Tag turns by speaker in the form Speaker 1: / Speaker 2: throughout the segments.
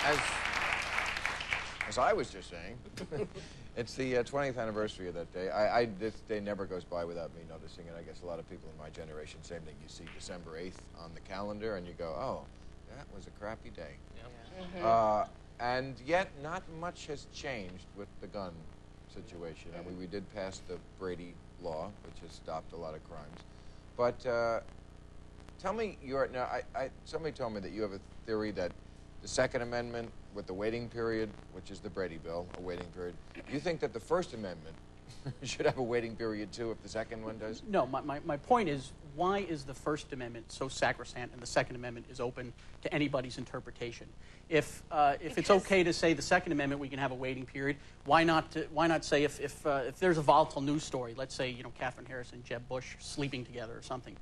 Speaker 1: as, as I was just saying, it's the 20th anniversary of that day. This day never goes by without me noticing it. I guess a lot of people in my generation, same thing. You see December 8th on the calendar, and you go, oh, that was a crappy day. Yep. Mm-hmm. And yet, not much has changed with the gun situation. I mean, we did pass the Brady law, which has stopped a lot of crimes. But tell me now, somebody told me that you have a theory that the Second Amendment with the waiting period, which is the Brady bill, a waiting period, you think that the First Amendment should have a waiting period too if the second one does?
Speaker 2: No, my point is, why is the First Amendment so sacrosanct and the Second Amendment is open to anybody's interpretation? If it's okay to say the Second Amendment, we can have a waiting period. Why not say if there's a volatile news story, let's say, you know, Katherine Harris and Jeb Bush sleeping together or something,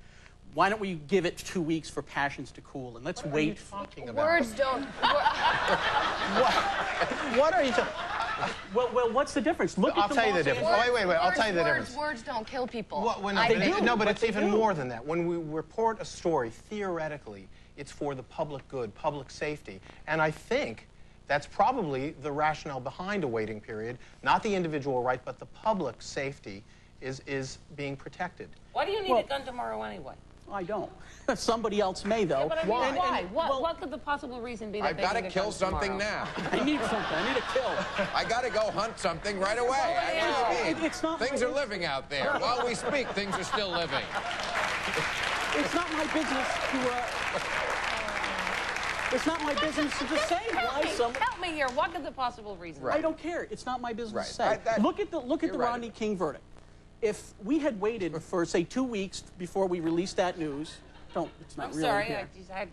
Speaker 2: why don't we give it 2 weeks for passions to cool, and let's wait.
Speaker 3: What are you talking about?
Speaker 4: Words don't...
Speaker 3: What are you talking...
Speaker 2: Well, what's the difference? Look
Speaker 3: I'll
Speaker 2: at the
Speaker 3: tell you the difference. Wait. I'll tell you the difference.
Speaker 4: Words don't kill people.
Speaker 3: No, but it's even more than that. When we report a story, theoretically, it's for the public good, public safety. And I think that's probably the rationale behind a waiting period. Not the individual right, but the public safety is being protected.
Speaker 5: Why do you need a gun tomorrow anyway?
Speaker 2: I don't. Somebody else may, though.
Speaker 5: Yeah, but I mean, why? What could the possible reason be that
Speaker 1: I've got to kill something now.
Speaker 2: I need something. I need a kill.
Speaker 1: I got to go hunt something right away.
Speaker 2: It's not
Speaker 1: things are living out there. While we speak, things are still living.
Speaker 2: It's not my business to... It's not my business to just say why someone...
Speaker 5: Help me here. What could the possible reason be?
Speaker 2: I don't care. It's not my business to say. Look at the Rodney King verdict. If we had waited for, say, 2 weeks before we released that news, it's not really
Speaker 5: sorry,
Speaker 2: here.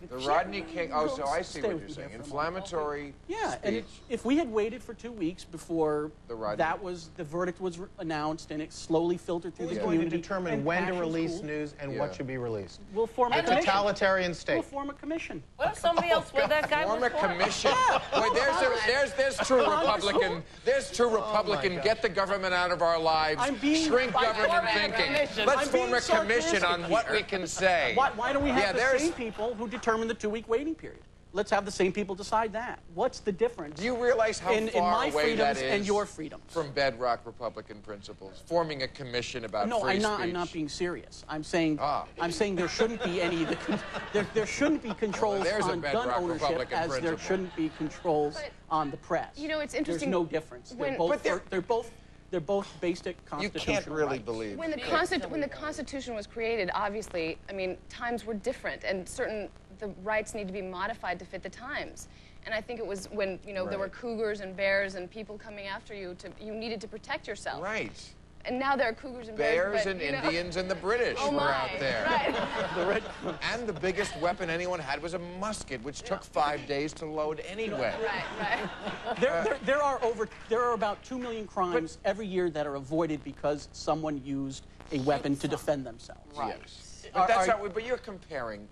Speaker 1: The Rodney King, so I see what you're saying. Inflammatory
Speaker 2: speech. And if we had waited for 2 weeks before the verdict was announced and it slowly filtered through the community.
Speaker 3: Who's going to determine when to release news and what should be released?
Speaker 2: We'll form a commission.
Speaker 3: Totalitarian state.
Speaker 2: We'll form a commission.
Speaker 5: What if somebody else with that guy
Speaker 1: form a commission? Wait, there's true Republican. There's true Republican. Get the government out of our lives. Shrink government thinking. Let's form a commission on what we can say.
Speaker 2: Why don't we have the same people who determine the 2-week waiting period? Let's have the same people decide that. What's the difference?
Speaker 1: Do you realize how far away that is
Speaker 2: and your freedoms
Speaker 1: from bedrock Republican principles? Forming a commission about free speech.
Speaker 2: No, I'm not being serious. I'm saying there shouldn't be any there shouldn't be controls on gun ownership as there shouldn't be controls on the press.
Speaker 4: You know, it's interesting.
Speaker 2: There's no difference. They're both basic constitutional
Speaker 1: rights. You can't really
Speaker 2: rights.
Speaker 1: believe
Speaker 4: when the Constitution was created, obviously, I mean, times were different, and the rights need to be modified to fit the times. And I think it was when, you know, there were cougars and bears and people coming after you, you needed to protect yourself.
Speaker 1: Right.
Speaker 4: And now there are cougars and
Speaker 1: bears.
Speaker 4: Bears
Speaker 1: and Indians and the British were out there.
Speaker 4: Right.
Speaker 1: And the biggest weapon anyone had was a musket, which took 5 days to load anyway.
Speaker 4: Right.
Speaker 2: There are about 2 million crimes every year that are avoided because someone used a weapon to defend themselves.
Speaker 1: Right. Yes. But you're comparing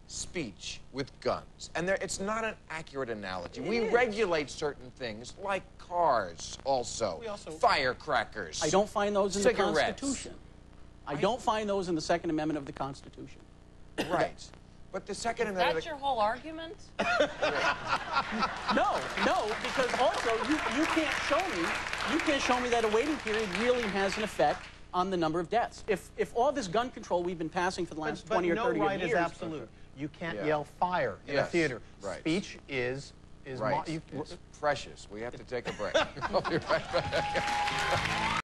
Speaker 1: speech with guns, and it's not an accurate analogy. We regulate certain things, like cars, also firecrackers.
Speaker 2: I don't find those in the Constitution. I don't find those in the Second Amendment of the Constitution.
Speaker 1: Right. But the Second Amendment...
Speaker 5: That's your whole argument?
Speaker 2: No, because also you can't show me that a waiting period really has an effect on the number of deaths. If all this gun control we've been passing for the last 20 or 30 years...
Speaker 3: no right is absolute. You can't yell fire in a theater.
Speaker 1: Right.
Speaker 3: Speech is
Speaker 1: right. It's precious. We have to take a break. I'll be right back.